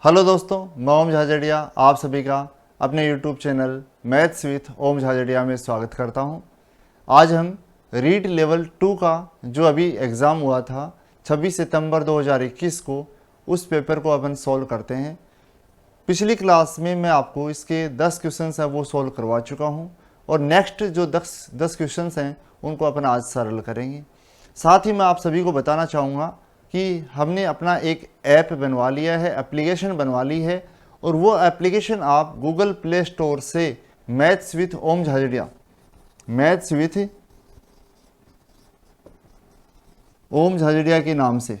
Hello दोस्तों, मैं ओम झाझड़िया आप सभी का अपने यूट्यूब चैनल मैथ्स विथ ओम झाझड़िया में स्वागत करता हूं। आज हम रीड लेवल 2 का जो अभी एग्ज़ाम हुआ था 26 सितंबर 2021 को, उस पेपर को अपन सॉल्व करते हैं। पिछली क्लास में मैं आपको इसके 10 क्वेश्चंस हैं वो सॉल्व करवा चुका हूं और नेक्स्ट जो 10 क्वेश्चंस हैं उनको अपन आज सरल करेंगे। साथ ही मैं आप सभी को बताना चाहूँगा कि हमने अपना एक ऐप बनवा लिया है, एप्लीकेशन बनवा ली है, और वो एप्लीकेशन आप गूगल प्ले स्टोर से मैथ्स विथ ओम झाझड़िया के नाम से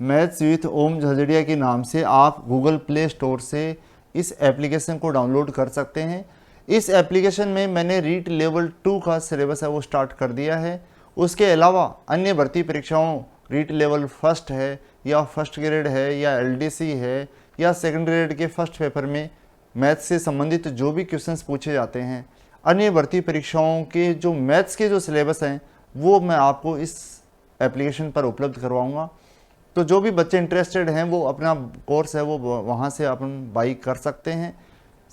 मैथ्स विथ ओम झाझड़िया के नाम से आप गूगल प्ले स्टोर से इस एप्लीकेशन को डाउनलोड कर सकते हैं। इस एप्लीकेशन में मैंने रीट लेवल 2 का सिलेबस है वो स्टार्ट कर दिया है। उसके अलावा अन्य भर्ती परीक्षाओं, रीट लेवल फर्स्ट है या फर्स्ट ग्रेड है या एलडीसी है या सेकंड ग्रेड के फर्स्ट पेपर में मैथ्स से संबंधित जो भी क्वेश्चंस पूछे जाते हैं, अन्य भर्ती परीक्षाओं के जो मैथ्स के जो सिलेबस हैं वो मैं आपको इस एप्लीकेशन पर उपलब्ध करवाऊँगा। तो जो भी बच्चे इंटरेस्टेड हैं वो अपना कोर्स है वो वहाँ से अपन बाई कर सकते हैं।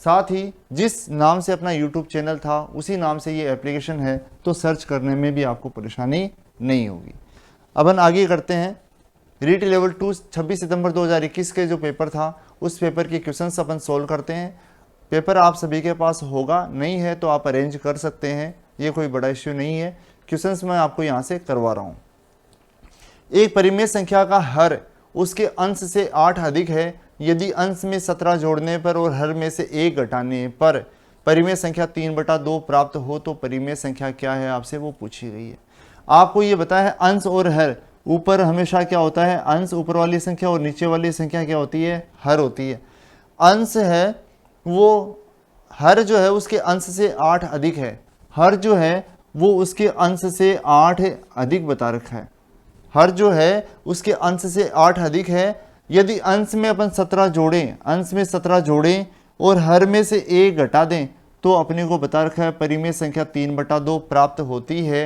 साथ ही जिस नाम से अपना YouTube चैनल था उसी नाम से ये एप्लीकेशन है, तो सर्च करने में भी आपको परेशानी नहीं होगी। अपन आगे करते हैं। रीट लेवल 2 26 सितंबर 2021 के जो पेपर था उस पेपर के क्वेश्चंस अपन सोल्व करते हैं। पेपर आप सभी के पास होगा, नहीं है तो आप अरेंज कर सकते हैं, ये कोई बड़ा इश्यू नहीं है। क्वेश्चंस मैं आपको यहाँ से करवा रहा हूँ। एक परिमेय संख्या का हर उसके अंश से 8 अधिक है यदि अंश में 17 जोड़ने पर और हर में से 1 घटाने पर परिमेय संख्या 3/2 प्राप्त हो तो परिमेय संख्या क्या है, आपसे वो पूछी गई है। आपको ये बताया है अंश और हर, ऊपर हमेशा क्या होता है, अंश ऊपर वाली संख्या और नीचे वाली संख्या क्या होती है, हर होती है। अंश है वो, हर जो है उसके अंश से 8 अधिक है, हर जो है वो उसके अंश से 8 अधिक बता रखा है। हर जो है उसके अंश से 8 अधिक है यदि अंश में अपन 17 जोड़ें, अंश में 17 जोड़ें और हर में से 1 घटा दें तो अपने को बता रखा है परिमेय संख्या 3/2 प्राप्त होती है।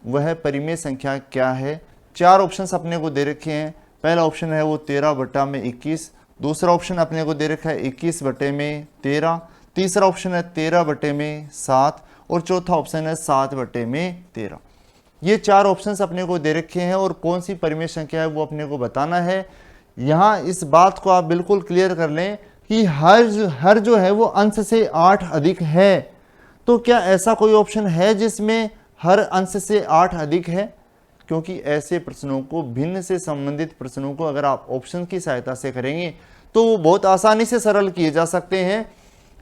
वह परिमेय संख्या क्या है? 4 ऑप्शंस अपने को दे रखे हैं। पहला ऑप्शन है वो 13/21, दूसरा ऑप्शन अपने को दे रखा है 21/13, तीसरा ऑप्शन है 13/7 और चौथा ऑप्शन है 7/13। ये 4 ऑप्शंस अपने को दे रखे हैं और कौन सी परिमेय संख्या है वो अपने को बताना है। यहाँ इस बात को आप बिल्कुल क्लियर कर लें कि हर जो है वो अंश से 8 अधिक है। तो क्या ऐसा कोई ऑप्शन है जिसमें हर अंश से 8 अधिक है? क्योंकि ऐसे प्रश्नों को, भिन्न से संबंधित प्रश्नों को अगर आप ऑप्शन की सहायता से करेंगे तो वो बहुत आसानी से सरल किए जा सकते हैं।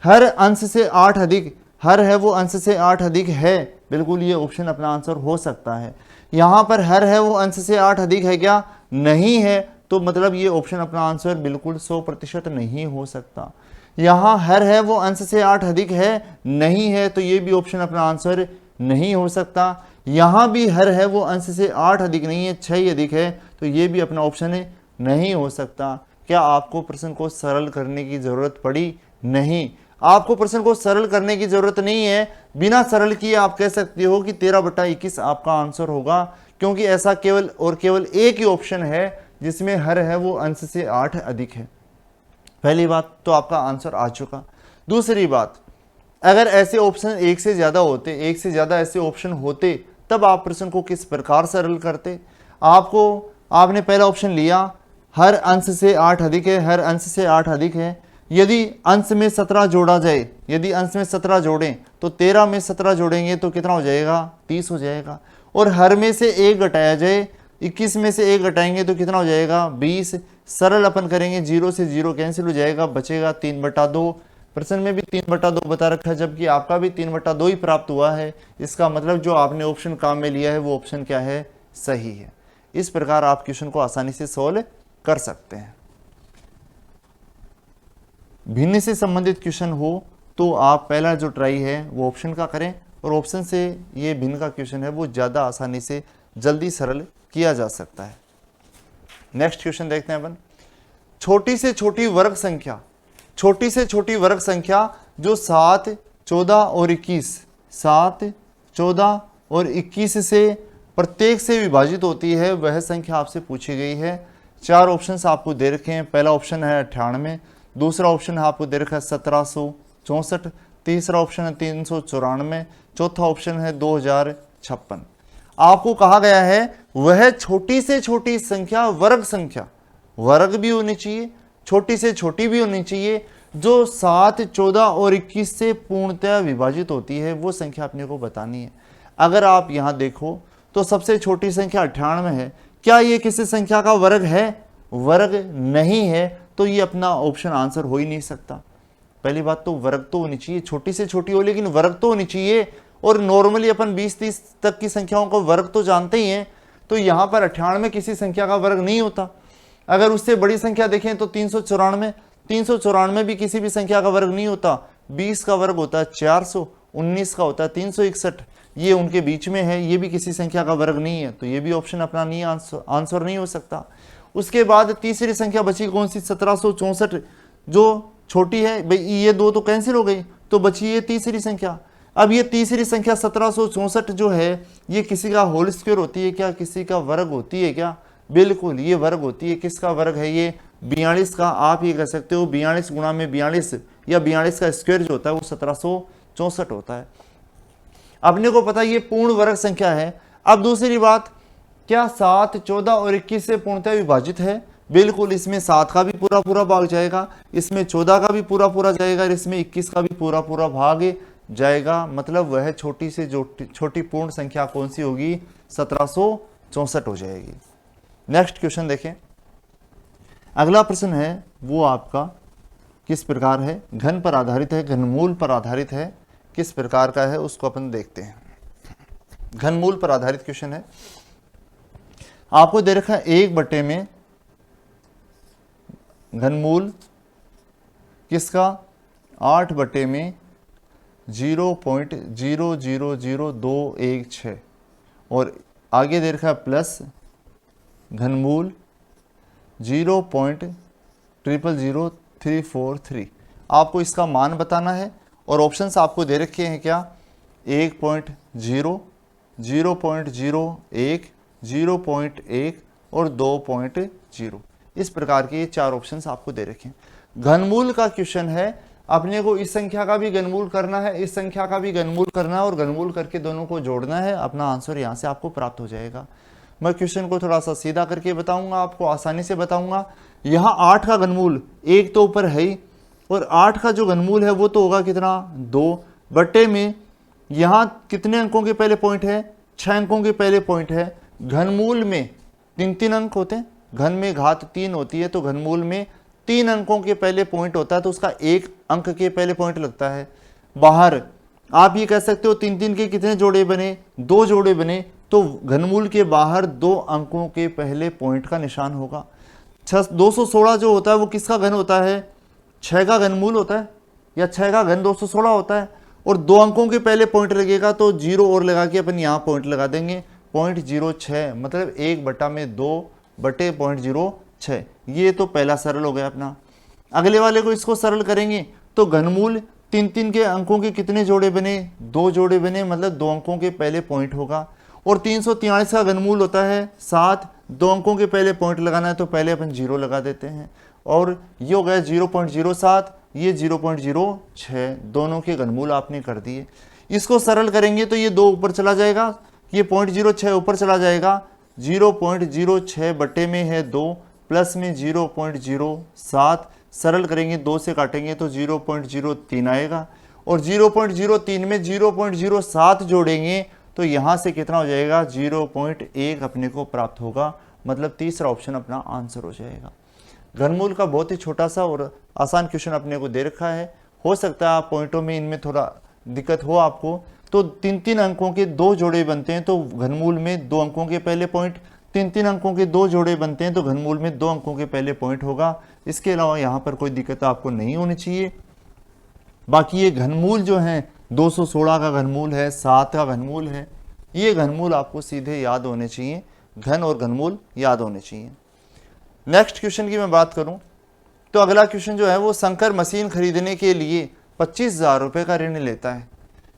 हर अंश से 8 अधिक, हर है वो अंश से 8 अधिक है, बिल्कुल ये ऑप्शन अपना आंसर हो सकता है। यहाँ पर हर है वो अंश से 8 अधिक है क्या? नहीं है, तो मतलब ये ऑप्शन अपना आंसर बिल्कुल 100% नहीं हो सकता। यहाँ हर है वो अंश से 8 अधिक है, नहीं है, तो ये भी ऑप्शन अपना आंसर नहीं हो सकता। यहाँ भी हर है वो अंश से 8 अधिक नहीं है, 6 ही अधिक है, तो ये भी अपना ऑप्शन नहीं हो सकता। क्या आपको प्रश्न को सरल करने की जरूरत पड़ी? नहीं, आपको प्रश्न को सरल करने की जरूरत नहीं है। बिना सरल किए आप कह सकते हो कि 13/21 आपका आंसर होगा, क्योंकि ऐसा केवल और केवल एक ही ऑप्शन है जिसमें हर है वो अंश से 8 अधिक है। पहली बात तो आपका आंसर आ चुका। दूसरी बात, अगर ऐसे ऑप्शन एक से ज्यादा होते, एक से ज्यादा ऐसे ऑप्शन होते, तब आप प्रश्न को किस प्रकार सरल करते? आपने पहला ऑप्शन लिया, हर अंश से 8 अधिक है, हर अंश से 8 अधिक है। यदि अंश में 17 जोड़ा जाए, यदि अंश में 17 जोड़ें तो 13 में 17 जोड़ेंगे तो कितना हो जाएगा? 30 हो जाएगा। और हर में से 1 घटाया जाए, 21 में से 1 घटाएंगे तो कितना हो जाएगा? 20। सरल अपन करेंगे, 0 से 0 कैंसिल हो जाएगा, बचेगा 3/2। प्रश्न में भी 3/2 बता रखा है, जबकि आपका भी 3/2 ही प्राप्त हुआ है। इसका मतलब जो आपने ऑप्शन काम में लिया है वो ऑप्शन क्या है? सही है। इस प्रकार आप क्वेश्चन को आसानी से सोल्व कर सकते हैं। भिन्न से संबंधित क्वेश्चन हो तो आप पहला जो ट्राई है वो ऑप्शन का करें, और ऑप्शन से ये भिन्न का क्वेश्चन है वो ज़्यादा आसानी से जल्दी सरल किया जा सकता है। नेक्स्ट क्वेश्चन देखते हैं अपन। छोटी से छोटी वर्ग संख्या, छोटी से छोटी वर्ग संख्या जो 7, 14 और 21, 7, 14 और 21 से प्रत्येक से विभाजित होती है, वह संख्या आपसे पूछी गई है। चार ऑप्शंस आपको दे रखे हैं। पहला ऑप्शन है 98, दूसरा ऑप्शन है आपको दे रखा है 1764, तीसरा ऑप्शन है 394, चौथा ऑप्शन है 2056। आपको कहा गया है वह छोटी से छोटी संख्या, वर्ग भी होनी चाहिए, छोटी से छोटी भी होनी चाहिए, जो 7, 14 और 21 से पूर्णतः विभाजित होती है, वो संख्या अपने को बतानी है। अगर आप यहां देखो तो सबसे छोटी संख्या 98 है। क्या ये किसी संख्या का वर्ग है? वर्ग नहीं है, तो ये अपना ऑप्शन आंसर हो ही नहीं सकता। पहली बात तो वर्ग तो होनी चाहिए, छोटी से छोटी हो लेकिन वर्ग तो होनी चाहिए। और नॉर्मली अपन 20-30 तक की संख्याओं का वर्ग तो जानते ही हैं, तो यहां पर 98 किसी संख्या का वर्ग नहीं होता। अगर उससे बड़ी संख्या देखें तो 394 भी किसी भी संख्या का वर्ग नहीं होता। 20 का वर्ग होता है 400, 19 का होता है 361, ये उनके बीच में है, ये भी किसी संख्या का वर्ग नहीं है, तो ये भी ऑप्शन अपना नहीं आंसर नहीं हो सकता। उसके बाद तीसरी संख्या बची कौन सी? 1764, जो छोटी है भाई, ये दो तो कैंसिल हो गई, तो बची ये तीसरी संख्या। अब ये तीसरी संख्या 1764 जो है, ये किसी का होल स्क्वायर होती है क्या? किसी का वर्ग होती है क्या? बिल्कुल ये वर्ग होती है। किसका वर्ग है ये? 42 का। आप ये कह सकते हो 42 गुणा में 42 या 42 का स्क्वायर जो होता है वो 1764 होता है। अपने को पता ये पूर्ण वर्ग संख्या है। अब दूसरी बात, क्या 7, 14 और 21 से पूर्णतः विभाजित है? बिल्कुल, इसमें 7 का भी पूरा पूरा भाग जाएगा, इसमें 14 का भी पूरा पूरा जाएगा, और इसमें 21 का भी पूरा पूरा भाग जाएगा। मतलब वह छोटी से छोटी पूर्ण संख्या कौन सी होगी? 1764 हो जाएगी। नेक्स्ट क्वेश्चन देखें। अगला प्रश्न है वो आपका किस प्रकार है? घन पर आधारित है, घनमूल पर आधारित है, किस प्रकार का है उसको अपन देखते हैं। घनमूल पर आधारित क्वेश्चन है। आपको दे रखा है 1 में घनमूल किसका? 8 में 0.000216, और आगे दे रखा है प्लस घनमूल 0.000343। आपको इसका मान बताना है, और ऑप्शंस आपको दे रखे हैं क्या? 1.0, 0.01, 0.1 और 2.0। इस प्रकार के ये 4 ऑप्शंस आपको दे रखे हैं। घनमूल का क्वेश्चन है, अपने को इस संख्या का भी घनमूल करना है, इस संख्या का भी घनमूल करना है, और घनमूल करके दोनों को जोड़ना है। अपना आंसर यहाँ से आपको प्राप्त हो जाएगा। मैं क्वेश्चन को थोड़ा सा सीधा करके बताऊंगा, आपको आसानी से बताऊंगा। यहाँ 8 का घनमूल 1 तो ऊपर है ही, और 8 का जो घनमूल है वो तो होगा कितना? 2 बटे में यहाँ कितने अंकों के पहले पॉइंट है? 6 अंकों के पहले पॉइंट है। घनमूल में 3 अंक होते हैं, घन में घात 3 होती है, तो घनमूल में 3 अंकों के पहले पॉइंट होता है, तो उसका 1 अंक के पहले पॉइंट लगता है। बाहर आप ये कह सकते हो 3 के कितने जोड़े बने? 2 जोड़े बने, तो घनमूल के बाहर 2 अंकों के पहले पॉइंट का निशान होगा। 216 जो होता है वो किसका घन होता है? 6 का घनमूल होता है, या 6 का घन 216 होता है, और 2 अंकों के पहले पॉइंट लगेगा, तो 0 और लगा के अपन यहाँ पॉइंट लगा देंगे 0.06, मतलब 1/2 बटे 0.06। ये तो पहला सरल हो गया अपना। अगले वाले को इसको सरल करेंगे तो घनमूल 3 के अंकों के कितने जोड़े बने? 2 जोड़े बने, मतलब 2 अंकों के पहले पॉइंट होगा। और 343 का घनमूल होता है 7, 2 अंकों के पहले पॉइंट लगाना है, तो पहले अपन 0 लगा देते हैं, और ये हो गया 0.07, ये 0.06, दोनों के घनमूल आपने कर दिए। इसको सरल करेंगे तो ये 2 ऊपर चला जाएगा, ये 0.06 ऊपर चला जाएगा, 0.06 बटे में है 2, प्लस में 0.07, सरल करेंगे 2 से काटेंगे तो 0.03 आएगा, और 0.03 में 0.07 जोड़ेंगे तो यहाँ से कितना हो जाएगा? 0.1 अपने को प्राप्त होगा। मतलब तीसरा ऑप्शन अपना आंसर हो जाएगा। घनमूल का बहुत ही छोटा सा और आसान क्वेश्चन अपने को दे रखा है। हो सकता है आप पॉइंटों में इनमें थोड़ा दिक्कत हो आपको। तो 3 अंकों के 2 जोड़े बनते हैं, तो घनमूल में 2 अंकों के पहले पॉइंट, 3 अंकों के 2 जोड़े बनते हैं तो घनमूल में 2 अंकों के पहले पॉइंट होगा। इसके अलावा यहाँ पर कोई दिक्कत आपको नहीं होनी चाहिए। बाकी ये घनमूल जो है 216 का घनमूल है, 7 का घनमूल है, ये घनमूल आपको सीधे याद होने चाहिए, घन और घनमूल याद होने चाहिए। नेक्स्ट क्वेश्चन की मैं बात करूं तो अगला क्वेश्चन जो है वो शंकर मशीन खरीदने के लिए 25,000 रुपये का ऋण लेता है।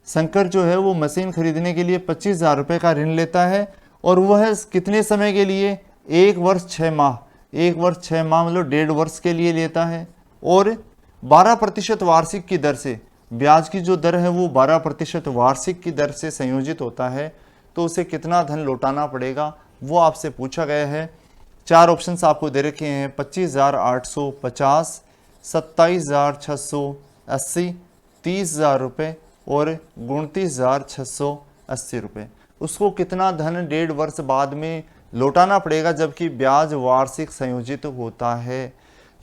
शंकर जो है वो मशीन खरीदने के लिए 25,000 रुपये का ऋण लेता है, और वह कितने समय के लिए? 1 वर्ष 6 माह, 1 वर्ष 6 माह मतलब 1.5 वर्ष के लिए लेता है, और 12% वार्षिक की दर से, ब्याज की जो दर है वो 12% वार्षिक की दर से संयोजित होता है, तो उसे कितना धन लौटाना पड़ेगा वो आपसे पूछा गया है। 4 ऑप्शंस आपको दे रखे हैं, 25,850, 27,680, 30,000 रुपये और 29,680 रुपये। उसको कितना धन 1.5 वर्ष बाद में लौटाना पड़ेगा, जबकि ब्याज वार्षिक संयोजित होता है।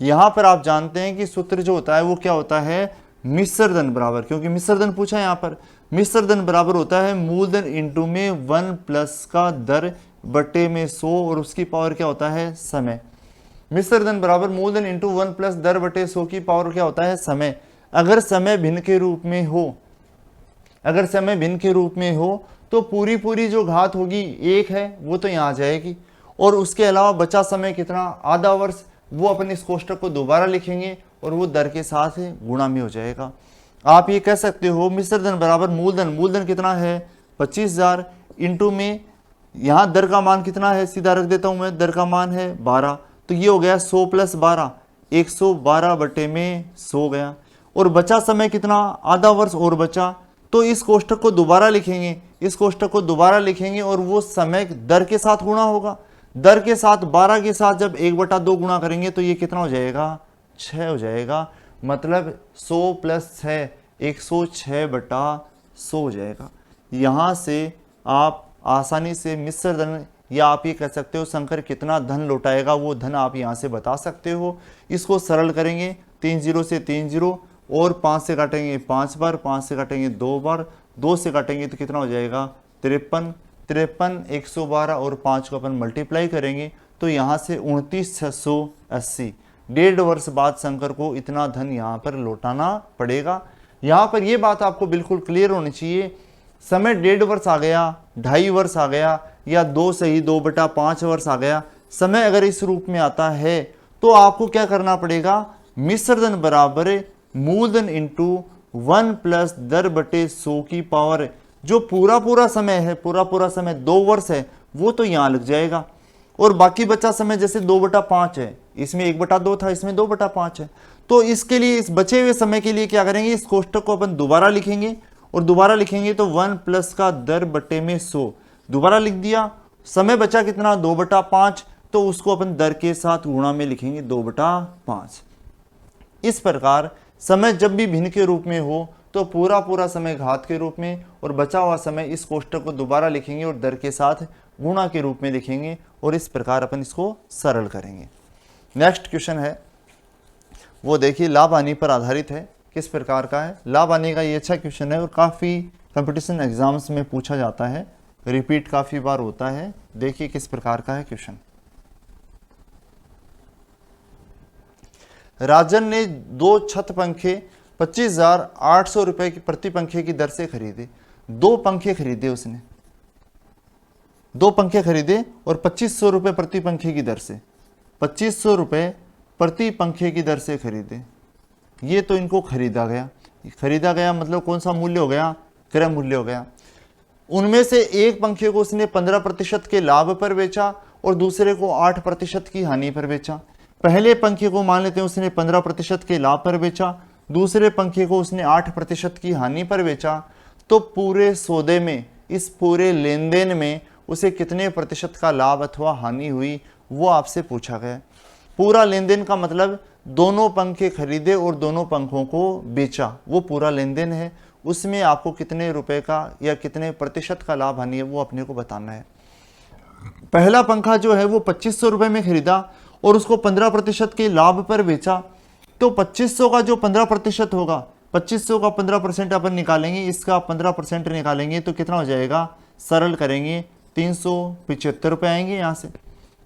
यहाँ पर आप जानते हैं कि सूत्र जो होता है वो क्या होता है, मिश्र धन बराबर, क्योंकि मिश्र धन पूछा है यहाँ पर, मिश्र धन बराबर होता है मूलधन इंटू में 1 प्लस का दर बटे में 100 और उसकी पावर क्या होता है, समय। मिश्र धन बराबर मूलधन इंटू 1 प्लस दर बटे 100 की पावर क्या होता है, समय। अगर समय भिन्न के रूप में हो, अगर समय भिन्न के रूप में हो तो पूरी जो घात होगी 1 है वो तो यहाँ आ जाएगी, और उसके अलावा बचा समय कितना, आधा वर्ष, वो अपन इस कोष्टक को दोबारा लिखेंगे और वो दर के साथ गुणा में हो जाएगा। आप ये कह सकते हो मिश्र धन बराबर मूलधन, मूलधन कितना है 25,000 इंटू में यहाँ दर का मान कितना है, सीधा रख देता हूँ मैं, दर का मान है 12, तो ये हो गया 100 प्लस 12, 112 बटे में 100 गया, और बचा समय कितना, आधा वर्ष और बचा, तो इस कोष्टक को दोबारा लिखेंगे, इस कोष्टक को दोबारा लिखेंगे और वो समय दर के साथ गुणा होगा, दर के साथ 12 के साथ जब 1/2 गुणा करेंगे तो ये कितना हो जाएगा, 6 हो जाएगा, मतलब 100 प्लस 6 106/100 हो जाएगा। यहाँ से आप आसानी से मिश्र धन, या आप ये कह सकते हो शंकर कितना धन लौटाएगा वो धन आप यहाँ से बता सकते हो। इसको सरल करेंगे, 3 0 से 3 0 और 5 से काटेंगे 5 बार, 5 से काटेंगे 2 बार, 2 से काटेंगे तो कितना हो जाएगा 53, 112 और 5 को अपन मल्टीप्लाई करेंगे तो यहाँ से 29,680, 1.5 वर्ष बाद शंकर को इतना धन यहाँ पर लौटाना पड़ेगा। यहाँ पर ये बात आपको बिल्कुल क्लियर होनी चाहिए, समय 1.5 वर्ष आ गया, 2.5 वर्ष आ गया, या 2 सही 2/5 वर्ष आ गया, समय अगर इस रूप में आता है तो आपको क्या करना पड़ेगा, मिश्र धन बराबर मूलधन इंटू 1 प्लस दर बटे 100 की पावर, जो पूरा समय है, पूरा समय 2 वर्ष है वो तो यहाँ लग जाएगा, और बाकी बचा समय जैसे 2/5 है, इसमें 1/2 था, इसमें 2/5 है, तो इसके लिए इस बचे हुए समय के लिए क्या करेंगे, इस कोष्टक को अपन दोबारा लिखेंगे, और दोबारा लिखेंगे तो 1 प्लस का दर बटे में 100 दोबारा लिख दिया, समय बचा कितना 2/5, तो उसको अपन दर के साथ गुणा में लिखेंगे 2/5। इस प्रकार समय जब भी भिन्न के रूप में हो तो पूरा समय घात के रूप में, और बचा हुआ समय इस कोष्टक को दोबारा लिखेंगे और दर के साथ गुणा के रूप में लिखेंगे, और इस प्रकार अपन इसको सरल करेंगे। नेक्स्ट क्वेश्चन है वो देखिए लाभ हानि पर आधारित है, किस प्रकार का है। लाभ हानि का ये अच्छा क्वेश्चन है और काफ़ी कंपटीशन एग्जाम्स में पूछा जाता है, रिपीट काफ़ी बार होता है। देखिए किस प्रकार का है क्वेश्चन। राजन ने 2 छत पंखे 25,800 रुपए की प्रति पंखे की दर से खरीदे। 2 पंखे खरीदे उसने, 2 पंखे खरीदे और 2500 रुपये प्रति पंखे की दर से, 2500 रुपये प्रति पंखे की दर से खरीदे। ये तो इनको खरीदा गया मतलब कौन सा मूल्य हो गया, क्रय मूल्य हो गया। उनमें से एक पंखे को उसने 15% के लाभ पर बेचा और दूसरे को 8% की हानि पर बेचा। पहले पंखे को मान लेते हैं उसने 15% के लाभ पर बेचा, दूसरे पंखे को उसने 8% की हानि पर बेचा, तो पूरे सौदे में, इस पूरे लेन देन में उसे कितने प्रतिशत का लाभ अथवा हानि हुई वो आपसे पूछा गया। पूरा लेन देन का मतलब दोनों पंखे खरीदे और दोनों पंखों को बेचा, वो पूरा लेन देन है। उसमें आपको कितने रुपए का या कितने प्रतिशत का लाभ हानि है वो अपने को बताना है। पहला पंखा जो है वो 2500 रुपये में खरीदा और उसको 15% के लाभ पर बेचा, तो 2500 का जो 15% होगा, 2500 का 15% अपन निकालेंगे, इसका 15% निकालेंगे तो कितना हो जाएगा, सरल करेंगे 375 रुपये आएंगे। यहाँ से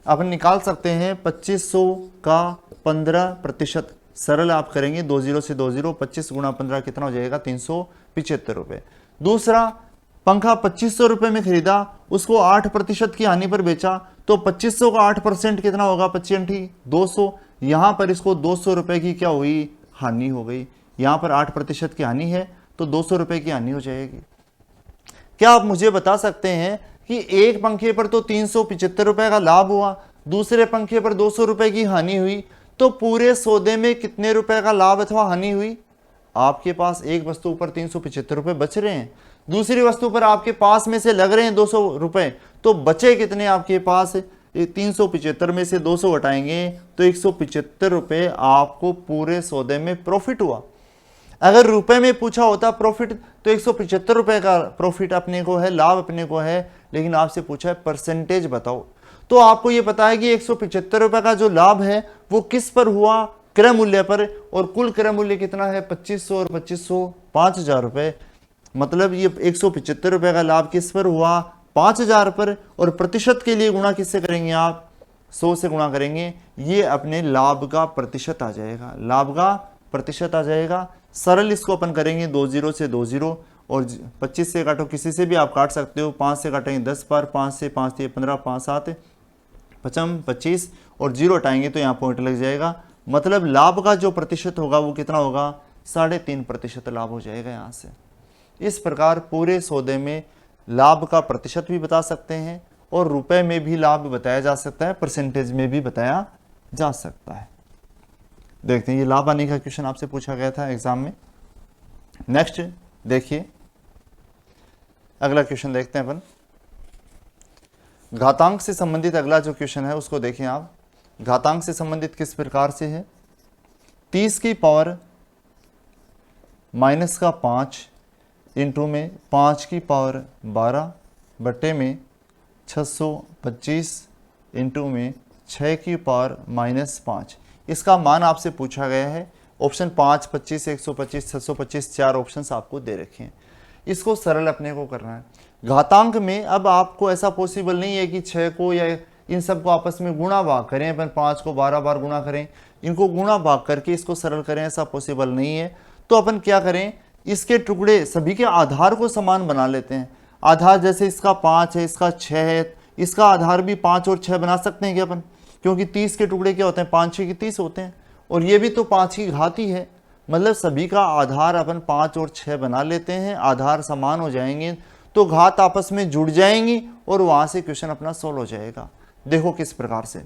अपन निकाल सकते हैं 2500 का 15%, सरल आप करेंगे 20 से 20, 25 गुणा 15 कितना हो जाएगा 375 रुपये। दूसरा पंखा 2500 रुपये में खरीदा, उसको 8% की हानि पर बेचा, तो 2500 का 8% कितना होगा, 25 200। यहाँ पर इसको 200 रुपये की क्या हुई, हानि हो गई। यहाँ पर 8% की हानि है तो 200 रुपये की हानि हो जाएगी। क्या आप मुझे बता सकते हैं कि एक पंखे पर तो 375 रुपये का लाभ हुआ, दूसरे पंखे पर 200 रुपए की हानि हुई, तो पूरे सौदे में कितने रुपए का लाभ अथवा हानि हुई? आपके पास एक वस्तु पर 375 रुपए बच रहे हैं, दूसरी वस्तु पर आपके पास में से लग रहे हैं 200 रुपए, तो बचे कितने आपके पास? 375 में से 200 हटाएंगे तो 175 रुपए आपको पूरे सौदे में प्रॉफिट हुआ। अगर रुपए में पूछा होता प्रॉफिट तो 175 रुपए का प्रॉफिट अपने को है, लाभ अपने को है, लेकिन आपसे पूछा है परसेंटेज बताओ। तो आपको ये पता है कि 175 रुपए का जो लाभ है वो किस पर हुआ? क्रय मूल्य पर, और कुल क्रय मूल्य कितना है? 2500 और 2500 5000 रुपए। मतलब ये 175 रुपए का लाभ किस पर हुआ? 5000 पर। और प्रतिशत के लिए गुणा किससे करेंगे आप? 100 से गुणा करेंगे, ये अपने लाभ का प्रतिशत आ जाएगा, लाभ का प्रतिशत आ जाएगा। सरल इसको अपन करेंगे 20 से 20, और 25 से काटो, किसी से भी आप काट सकते हो। 5 से काटेंगे 10 बार, 5 से 5 से 15, 5 7 55 25, और 0 हटाएंगे तो यहाँ पॉइंट लग जाएगा। मतलब लाभ का जो प्रतिशत होगा वो कितना होगा? 3.5% लाभ हो जाएगा यहाँ से। इस प्रकार पूरे सौदे में लाभ का प्रतिशत भी बता सकते हैं, और रुपए में भी लाभ बताया जा सकता है, परसेंटेज में भी बताया जा सकता है। देखते हैं, ये लाभ आने का क्वेश्चन आपसे पूछा गया था एग्जाम में। नेक्स्ट देखिए, अगला क्वेश्चन देखते हैं अपन। घातांक से संबंधित अगला जो क्वेश्चन है उसको देखें आप। घातांक से संबंधित किस प्रकार से है? 30 की पावर -5 इंटू में 5 की पावर 12 बटे में 625 इंटू में 6 की पावर -5। इसका मान आपसे पूछा गया है। ऑप्शन 5, 25, 125, 625, 4 ऑप्शंस आपको दे रखे हैं। इसको सरल अपने को करना है। घातांक में अब आपको ऐसा पॉसिबल नहीं है कि 6 को या इन सब को आपस में गुणा भाग करें, अपन 5 को 12 बार गुणा करें, इनको गुणा भाग करके इसको सरल करें, ऐसा पॉसिबल नहीं है। तो अपन क्या करें, इसके टुकड़े सभी के आधार को समान बना लेते हैं। आधार जैसे इसका 5 है, इसका 6 है, इसका आधार भी 5 और 6 बना सकते हैं क्या अपन? क्योंकि 30 के टुकड़े क्या होते हैं? 5 6 की 30 होते हैं, और ये भी तो 5 की घात ही है। मतलब सभी का आधार अपन 5 और 6 बना लेते हैं, आधार समान हो जाएंगे तो घात आपस में जुड़ जाएंगी, और वहां से क्वेश्चन अपना सोल्व हो जाएगा। देखो किस प्रकार से,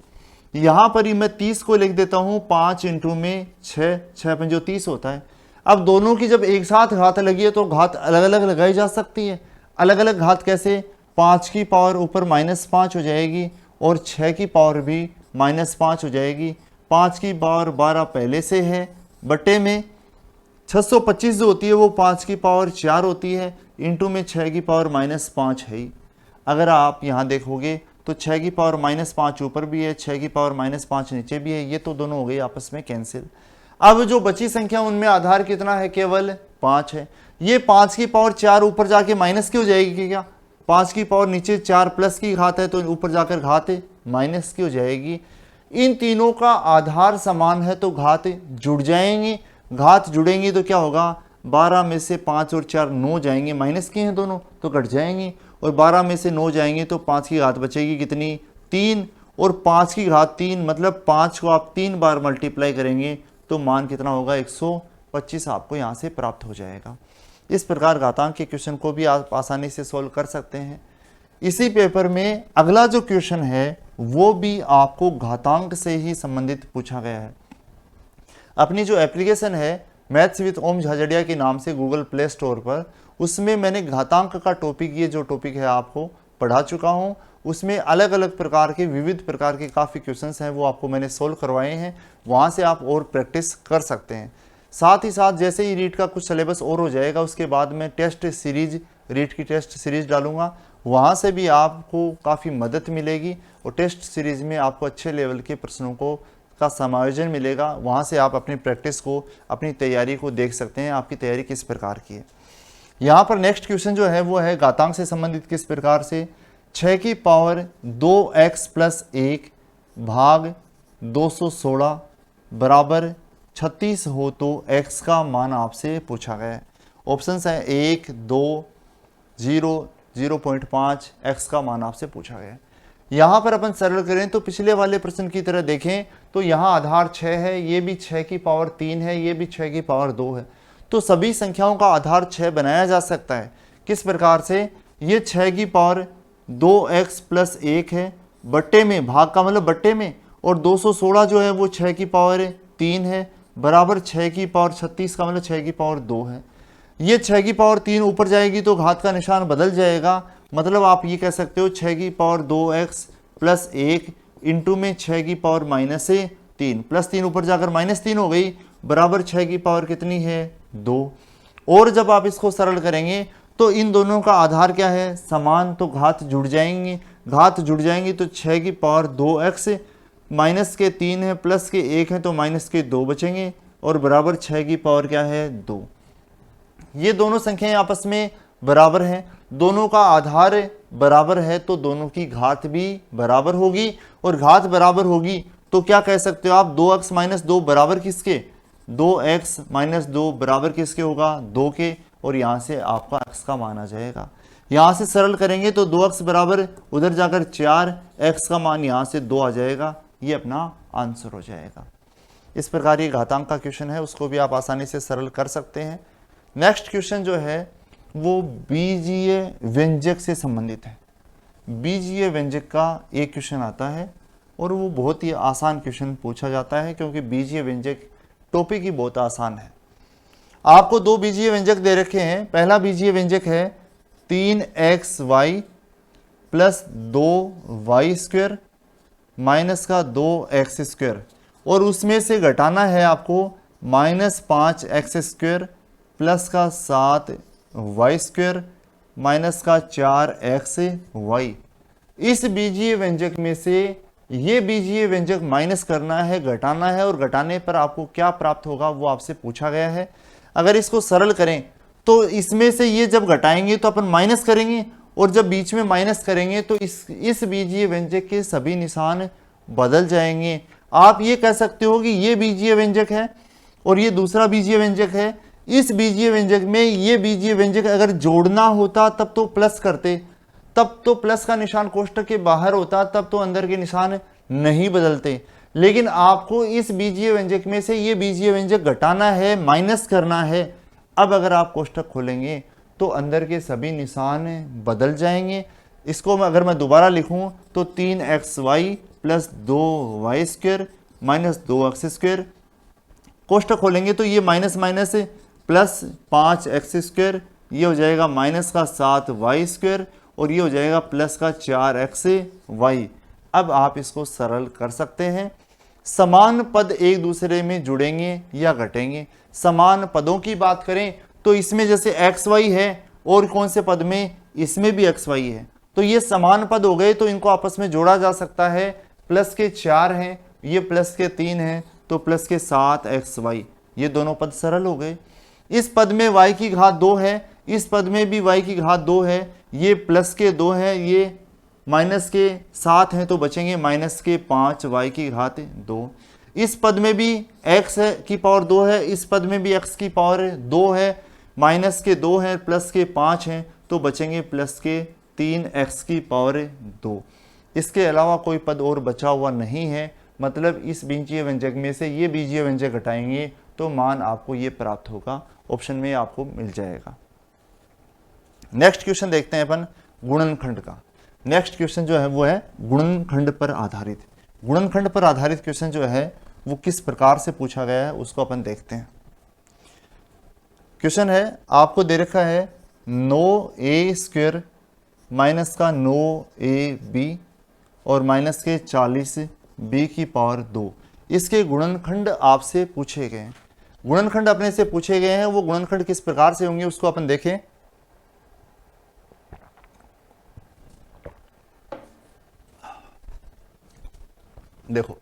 यहां पर ही मैं 30 को लिख देता हूं 5 इंटू में 6, 6 पंजो 30 होता है। अब दोनों की जब एक साथ घात लगी है तो घात अलग अलग लगाई जा सकती है। अलग अलग घात कैसे? 5 की पावर ऊपर -5 हो जाएगी, और 6 की पावर भी -5 हो जाएगी। 5 की पावर 12 पहले से है, बटे में 625 जो होती है वो 5 की पावर 4 होती है, इंटू में 6 की पावर -5 है ही। अगर आप यहाँ देखोगे तो 6 की पावर -5 ऊपर भी है, 6 की पावर -5 नीचे भी है, ये तो दोनों हो गई आपस में कैंसिल। अब जो बची संख्या उनमें आधार कितना है? केवल 5 है। ये 5 की पावर 4 ऊपर जाके माइनस की हो जाएगी क्या? 5 की पावर नीचे 4 प्लस की घात है तो ऊपर जाकर घात माइनस की हो जाएगी। इन तीनों का आधार समान है तो घात जुड़ जाएंगी। घात जुड़ेंगी तो क्या होगा? 12 में से 5 और 4 9 जाएंगे, माइनस की हैं दोनों तो कट जाएंगी, और 12 में से 9 जाएंगे तो 5 की घात बचेगी कितनी? 3, और 5 की घात 3 मतलब 5 को आप 3 बार मल्टीप्लाई करेंगे तो मान कितना होगा? 125 आपको यहाँ से प्राप्त हो जाएगा। इस प्रकार घातांक के क्वेश्चन को भी आप आसानी से सोल्व कर सकते हैं। इसी पेपर में अगला जो क्वेश्चन है वो भी आपको घातांक से ही संबंधित पूछा गया है। अपनी जो एप्लीकेशन है मैथ्स विद ओम झाझड़िया के नाम से गूगल प्ले स्टोर पर, उसमें मैंने घातांक का टॉपिक, ये जो टॉपिक है आपको पढ़ा चुका हूँ। उसमें अलग अलग प्रकार के, विविध प्रकार के काफ़ी क्वेश्चंस हैं वो आपको मैंने सोल्व करवाए हैं, वहाँ से आप और प्रैक्टिस कर सकते हैं। साथ ही साथ जैसे ही रीट का कुछ सिलेबस और हो जाएगा उसके बाद मैं टेस्ट सीरीज, रीट की टेस्ट सीरीज डालूंगा, वहाँ से भी आपको काफ़ी मदद मिलेगी, और टेस्ट सीरीज में आपको अच्छे लेवल के प्रश्नों का समायोजन मिलेगा। वहाँ से आप अपनी प्रैक्टिस को, अपनी तैयारी को देख सकते हैं, आपकी तैयारी किस प्रकार की है। यहाँ पर नेक्स्ट क्वेश्चन जो है वो है घातांक से संबंधित किस प्रकार से, 6 की पावर 2x + 1 भाग 216 बराबर 36 हो तो x का मान आपसे पूछा गया है। ऑप्शंस है 1, 2, 0, 0.5, x का मान आपसे पूछा गया है। यहाँ पर अपन सरल करें तो पिछले वाले प्रश्न की तरह देखें तो यहाँ आधार 6 है, ये भी 6 की पावर 3 है, ये भी 6 की पावर 2 है, तो सभी संख्याओं का आधार 6 बनाया जा सकता है। किस प्रकार से? ये 6 की पावर 2x + 1 है, बट्टे में, भाग का मतलब बट्टे में, और 216 जो है वो 6 की पावर 3 है, बराबर 6 की पावर 36 का मतलब 6 की पावर 2 है। ये 6 की पावर 3 ऊपर जाएगी तो घात का निशान बदल जाएगा, मतलब आप ये कह सकते हो 6 की पावर 2x प्लस 1 इंटू में 6 की पावर माइनस 3, प्लस 3 ऊपर जाकर माइनस 3 हो गई, बराबर 6 की पावर कितनी है 2। और जब आप इसको सरल करेंगे तो इन दोनों का आधार क्या है, समान, तो घात जुड़ जाएंगे, घात जुड़ जाएंगी तो 6 की पावर 2x माइनस के 3 है प्लस के 1 है तो माइनस के 2 बचेंगे, और बराबर 6 की पावर क्या है 2। ये दोनों संख्याएं आपस में बराबर हैं, दोनों का आधार बराबर है तो दोनों की घात भी बराबर होगी, और घात बराबर होगी तो क्या कह सकते हो आप, 2x माइनस 2 बराबर किसके, 2x माइनस 2 बराबर किसके होगा 2 के, और यहाँ से आपका x का मान आ जाएगा। यहाँ से सरल करेंगे तो 2x बराबर उधर जाकर 4, x का मान यहाँ से 2 आ जाएगा, ये अपना आंसर हो जाएगा। इस प्रकार ये घातांक का क्वेश्चन है, उसको भी आप आसानी से सरल कर सकते हैं। नेक्स्ट क्वेश्चन जो है वो बीजीय व्यंजक से संबंधित है। बीजीय व्यंजक का एक क्वेश्चन आता है और वो बहुत ही आसान क्वेश्चन पूछा जाता है, क्योंकि बीजीय व्यंजक टॉपिक ही बहुत आसान है। आपको दो बीजीय व्यंजक दे रखे हैं। पहला बीजीय व्यंजक है 3xy प्लस 2y² माइनस का 2x², और उसमें से घटाना है आपको -5x² प्लस का 7y² माइनस का 4xy। इस बीजीय व्यंजक में से ये बीजीय व्यंजक माइनस करना है, घटाना है, और घटाने पर आपको क्या प्राप्त होगा वो आपसे पूछा गया है। अगर इसको सरल करें तो इसमें से ये जब घटाएंगे तो अपन माइनस करेंगे, और जब बीच में माइनस करेंगे तो इस बीजीय व्यंजक के सभी निशान बदल जाएंगे। आप ये कह सकते हो कि ये बीजीय व्यंजक है और ये दूसरा बीजीय व्यंजक है। इस बीजीय व्यंजक में ये बीजीय व्यंजक अगर जोड़ना होता तब तो प्लस करते, तब तो प्लस का निशान कोष्टक के बाहर होता, तब तो अंदर के निशान नहीं बदलते। लेकिन आपको इस बीजीय व्यंजक में से ये बीजीय व्यंजक घटाना है, माइनस करना है। अब अगर आप कोष्टक खोलेंगे तो अंदर के सभी निशान बदल जाएंगे। इसको अगर मैं दोबारा लिखूं तो 3xy plus 2y² minus 2x², कोष्टक खोलेंगे तो ये माइनस माइनस प्लस 5x², ये हो जाएगा माइनस का 7y², और ये हो जाएगा प्लस का 4xy। अब आप इसको सरल कर सकते हैं। समान पद एक दूसरे में जुड़ेंगे या घटेंगे। समान पदों की बात करें तो इसमें जैसे xy है, और कौन से पद में, इसमें भी xy है, तो ये समान पद हो गए, तो इनको आपस में जोड़ा जा सकता है। प्लस के 4 हैं, ये प्लस के 3 हैं, तो प्लस के 7xy, ये दोनों पद सरल हो गए। इस पद में y की घात 2 है, इस पद में भी y की घात 2 है, ये प्लस के 2 है, ये माइनस के 7 हैं, तो बचेंगे माइनस के 5y की घात 2। इस पद में भी x की पावर 2 है, इस पद में भी x की पावर 2 है, माइनस के 2 हैं, प्लस के 5 हैं, तो बचेंगे प्लस के 3x की पावर 2। इसके अलावा कोई पद और बचा हुआ नहीं है, मतलब इस बीजीय व्यंजक में से ये बीजीय व्यंजक घटाएंगे तो मान आपको ये प्राप्त होगा। ऑप्शन में आपको मिल जाएगा। नेक्स्ट क्वेश्चन देखते हैं अपन गुणनखंड का। नेक्स्ट क्वेश्चन जो है वो है गुणनखंड पर आधारित। गुणनखंड पर आधारित क्वेश्चन जो है वो किस प्रकार से पूछा गया है उसको अपन देखते हैं। क्वेश्चन है, आपको दे रखा है 9a² माइनस का 9ab और माइनस के 40b की पावर 2। इसके गुणनखंड आपसे पूछे गए हैं। गुणनखंड अपने से पूछे गए हैं, वो गुणनखंड किस प्रकार से होंगे उसको अपन देखें। देखो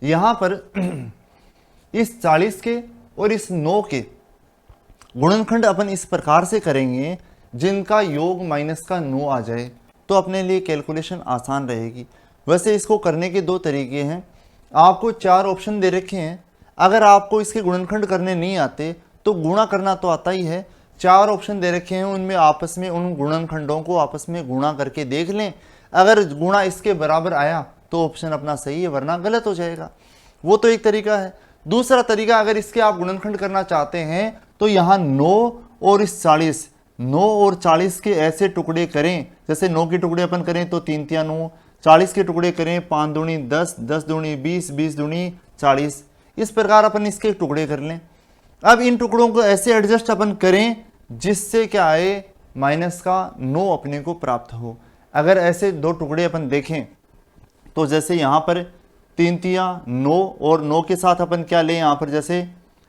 यहां पर इस 40 के और इस 9 के गुणनखंड अपन इस प्रकार से करेंगे जिनका योग माइनस का 9 आ जाए, तो अपने लिए कैलकुलेशन आसान रहेगी। वैसे इसको करने के दो तरीके हैं। आपको 4 ऑप्शन दे रखे हैं। अगर आपको इसके गुणनखंड करने नहीं आते तो गुणा करना तो आता ही है। 4 ऑप्शन दे रखे हैं, उनमें आपस में उन गुणनखंडों को आपस में गुणा करके देख लें। अगर गुणा इसके बराबर आया तो ऑप्शन अपना सही है, वरना गलत हो जाएगा। वो तो एक तरीका है। दूसरा तरीका, अगर इसके आप गुणनखंड करना चाहते हैं तो यहाँ 9 और इस 40, 9 और 40 के ऐसे टुकड़े करें, जैसे 9 के टुकड़े अपन करें तो 3 तिया 9, 40 के टुकड़े करें, 5 दूनी 10, 10 दूनी 20, 20 दूनी 40, इस प्रकार अपन इसके टुकड़े कर लें। अब इन टुकड़ों को ऐसे एडजस्ट अपन करें जिससे क्या आए, माइनस का 9 अपने को प्राप्त हो। अगर ऐसे दो टुकड़े अपन देखें तो जैसे यहाँ पर 3 तिया 9 और 9 के साथ अपन क्या लें, यहाँ पर जैसे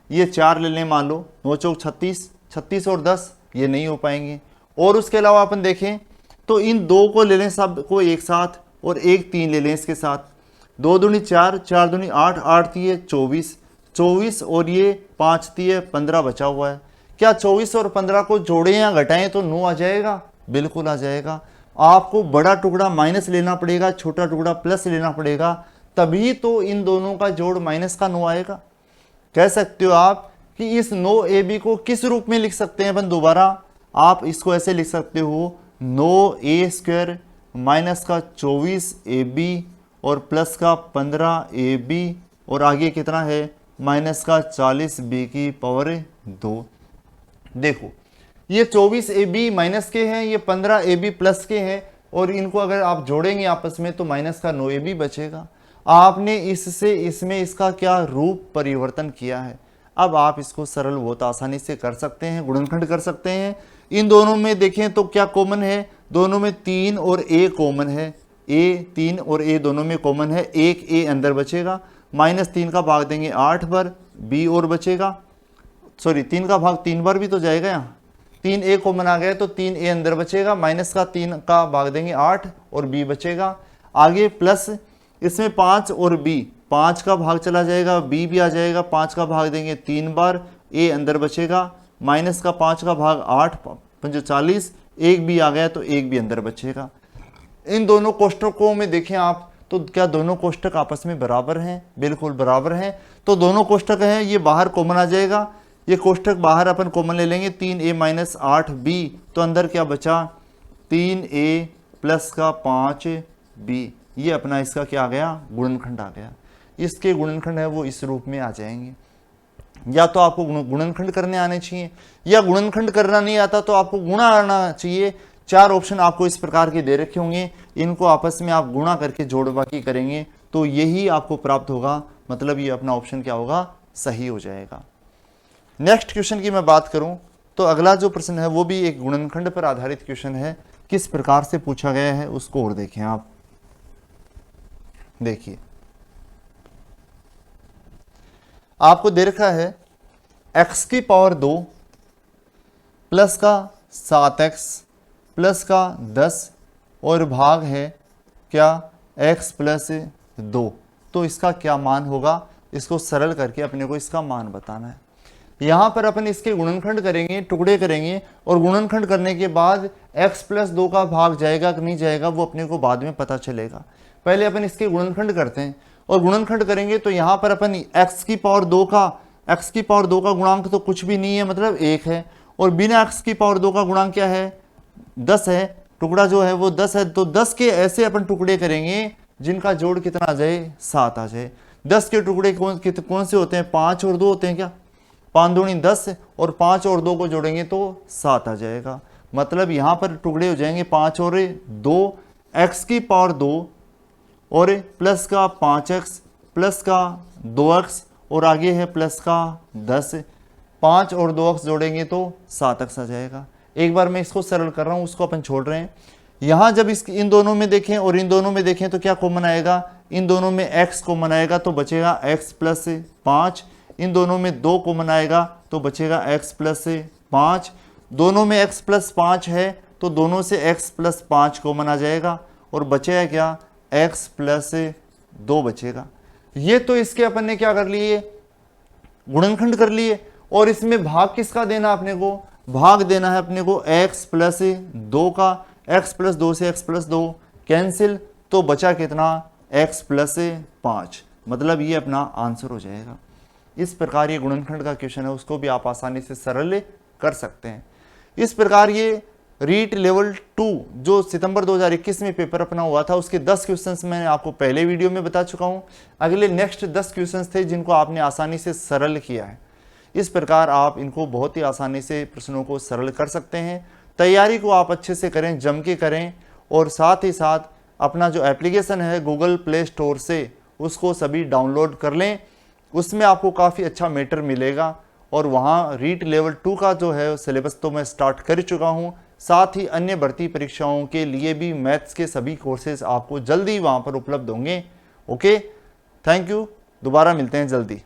ये 4 ले लें, मान लो 9 चौक 36, 36 और 10 ये नहीं हो पाएंगे। और उसके अलावा अपन देखें तो इन दो को ले लें सब को एक साथ, और एक 3 ले लें इसके साथ, 2 दूनी 4, 4 दूनी 8, 8 तिये 24, 24 और ये 5 तिये 15 बचा हुआ है। क्या 24 और 15 को जोड़ें या घटाएं तो 9 आ जाएगा? बिल्कुल आ जाएगा। आपको बड़ा टुकड़ा माइनस लेना पड़ेगा, छोटा टुकड़ा प्लस लेना पड़ेगा, तभी तो इन दोनों का जोड़ माइनस का 9 आएगा। कह सकते हो आप कि इस 9ab को किस रूप में लिख सकते हैं अपन दोबारा, आप इसको ऐसे लिख सकते हो 9a² माइनस का 24ab और प्लस का 15ab और आगे कितना है, माइनस का 40b की पावर 2। देखो ये 24ab माइनस के हैं, ये 15ab प्लस के हैं, और इनको अगर आप जोड़ेंगे आपस में तो माइनस का 9ab बचेगा। आपने इससे इसमें इसका क्या रूप परिवर्तन किया है। अब आप इसको सरल बहुत आसानी से कर सकते हैं, गुणनखंड कर सकते हैं। इन दोनों में देखें तो क्या कॉमन है, दोनों में 3 और a कॉमन है, a 3 और a दोनों में कॉमन है, एक a अंदर बचेगा, -3 का भाग देंगे 8 बार, b और बचेगा, सॉरी 3 का भाग 3 बार भी तो जाएगा, यहाँ 3a कॉमन आ गया तो 3a अंदर बचेगा, माइनस का 3 का भाग देंगे 8 और b बचेगा। आगे प्लस इसमें 5 और b, 5 का भाग चला जाएगा, b भी आ जाएगा, 5 का भाग देंगे 3 बार, a अंदर बचेगा, माइनस का 5 का भाग 8 5 40, एक भी आ गया तो एक भी अंदर बचेगा। इन दोनों कोष्टकों में देखें आप तो क्या दोनों कोष्टक आपस में बराबर हैं? बिल्कुल बराबर हैं। तो दोनों कोष्टक हैं, ये बाहर कॉमन आ जाएगा, ये कोष्टक बाहर अपन कॉमन ले लेंगे, 3a माइनस 8b, तो अंदर क्या बचा, 3a प्लस का 5b, ये अपना इसका क्या आ गया, गुणनखंड आ गया। इसके गुणनखंड है वो इस रूप में आ जाएंगे। या तो आपको गुणनखंड करने आने चाहिए, या गुणनखंड करना नहीं आता तो आपको गुणा आना चाहिए। 4 ऑप्शन आपको इस प्रकार के दे रखे होंगे, इनको आपस में आप गुणा करके जोड़ बाकी करेंगे तो यही आपको प्राप्त होगा, मतलब ये अपना ऑप्शन क्या होगा, सही हो जाएगा। नेक्स्ट क्वेश्चन की मैं बात करूं तो अगला जो प्रश्न है वो भी एक गुणनखंड पर आधारित क्वेश्चन है। किस प्रकार से पूछा गया है उसको और देखें आप। देखिए आपको दे रखा है x की पावर 2 प्लस का 7x प्लस का 10 और भाग है क्या x प्लस 2, तो इसका क्या मान होगा, इसको सरल करके अपने को इसका मान बताना है। यहाँ पर अपन इसके गुणनखंड करेंगे, टुकड़े करेंगे, और गुणनखंड करने के बाद x प्लस 2 का भाग जाएगा कि नहीं जाएगा वो अपने को बाद में पता चलेगा। पहले अपन इसके गुणनखंड करते हैं, और गुणनखंड करेंगे तो यहाँ पर अपन x की पावर 2 का गुणांक तो कुछ भी नहीं है, मतलब 1 है, और बिना x की पावर 2 का गुणांक क्या है, 10 है, टुकड़ा जो है वो 10 है। तो 10 के ऐसे अपन टुकड़े करेंगे जिनका जोड़ कितना आ जाए, 7 आ जाए। 10 के टुकड़े कौन से होते हैं, 5 और 2 होते हैं क्या, 5 दूनी 10 और 5 और 2 को जोड़ेंगे तो 7 आ जाएगा। मतलब यहाँ पर टुकड़े हो जाएंगे 5 और 2, x की पावर 2 और प्लस का 5x प्लस का 2x और आगे है प्लस का 10, 5 और 2x जोड़ेंगे तो 7x आ जाएगा। एक बार मैं इसको सरल कर रहा हूँ, उसको अपन छोड़ रहे हैं। यहाँ जब इन दोनों में देखें और इन दोनों में देखें तो क्या कॉमन आएगा, इन दोनों में x कॉमन आएगा तो बचेगा x प्लस 5, इन दोनों में 2 कॉमन आएगा तो बचेगा x प्लस 5, दोनों में x प्लस 5 है तो दोनों से x प्लस 5 कॉमन आ जाएगा और बचेगा क्या, x प्लस 2 बचेगा। ये तो इसके अपन ने क्या कर लिए, गुणनखंड कर लिए, और इसमें भाग किसका देना अपने को, भाग देना है अपने को x प्लस 2 का। x प्लस 2 से x प्लस 2 कैंसिल, तो बचा कितना, x प्लस 5, मतलब ये अपना आंसर हो जाएगा। इस प्रकार ये गुणनखंड का क्वेश्चन है, उसको भी आप आसानी से सरल कर सकते हैं। इस प्रकार ये रीट लेवल 2 जो सितंबर 2021 में पेपर अपना हुआ था उसके 10 क्वेश्चंस मैंने आपको पहले वीडियो में बता चुका हूं। अगले नेक्स्ट 10 क्वेश्चंस थे जिनको आपने आसानी से सरल किया है। इस प्रकार आप इनको बहुत ही आसानी से प्रश्नों को सरल कर सकते हैं। तैयारी को आप अच्छे से करें, जम के करें, और साथ ही साथ अपना जो एप्लीकेशन है गूगल प्ले स्टोर से उसको सभी डाउनलोड कर लें। उसमें आपको काफ़ी अच्छा मैटर मिलेगा और वहाँ रीट लेवल 2 का जो है सिलेबस तो मैं स्टार्ट कर चुका हूँ। साथ ही अन्य भर्ती परीक्षाओं के लिए भी मैथ्स के सभी कोर्सेज आपको जल्दी वहाँ पर उपलब्ध होंगे। ओके, थैंक यू, दोबारा मिलते हैं जल्दी।